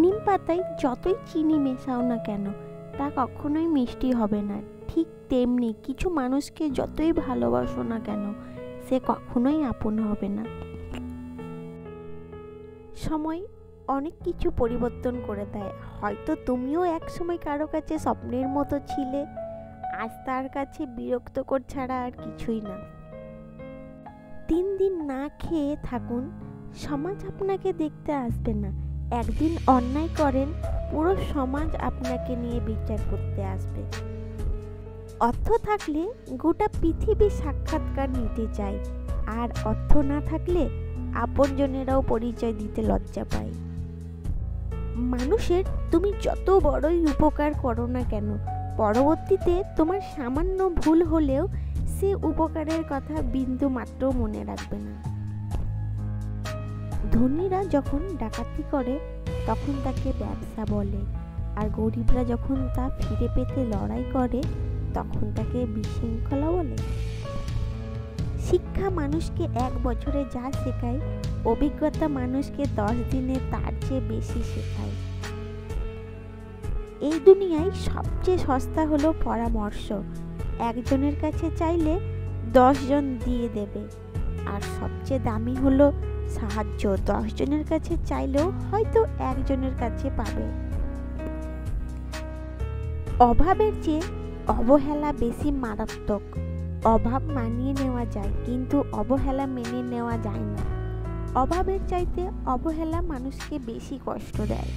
নিম পাতায় যতই চিনি মেশাও না কেন তা কখনোই মিষ্টি হবে না। ঠিক তেমনি কিছু মানুষকে যতই ভালোবাসো না কেন সে কখনোই আপন হবে না। সময় অনেক কিছু পরিবর্তন করে দেয়। হয়তো তুমিও একসময় কারো কাছে স্বপ্নের মতো ছিলে, আজ তার কাছে বিরক্তকর ছাড়া আর কিছুই না। 3 দিন না খেয়ে থাকুন, সমাজ আপনাকে দেখতে আসবে না। একদিন অন্যায় করেন, পুরো সমাজ আপনাকে নিয়ে বিচার করতে আসবে। অর্থ থাকলে গোটা পৃথিবী সাক্ষাৎকার নিতে চায়, আর অর্থ না থাকলে আপনজনেরাও পরিচয় দিতে লজ্জা পায়। মানুষের তুমি যত বড়ই উপকার করো না কেন, পরবর্তীতে তোমার সামান্য ভুল হলেও সে উপকারের কথা বিন্দু মাত্র মনে রাখবে না। ধনীরা যখন ডাকাতি করে তখন তাকে ব্যবসা বলে, আর গরিবরা যখন তা ফিরে পেতে লড়াই করে তখন তাকে বিশৃঙ্খলা বলে। শিক্ষা মানুষকে 1 বছরে যা শেখায়, অভিজ্ঞতা মানুষকে 10 দিনে তার চেয়ে বেশি শেখায়। এই দুনিয়ায় সবচেয়ে সস্তা হলো পরামর্শ। একজনের কাছে চাইলে 10 জন দিয়ে দেবে। আর সবচেয়ে দামি হলো সাহায্য, 10 জনের কাছে চাইলেও হয়তো একজনের কাছে পাবে। অভাবের চেয়ে অবহেলা বেশি মারাত্মক। অভাব মানিয়ে নেওয়া যায়, কিন্তু অবহেলা মেনে নেওয়া যায় না। অভাবের চাইতে অবহেলা মানুষকে বেশি কষ্ট দেয়।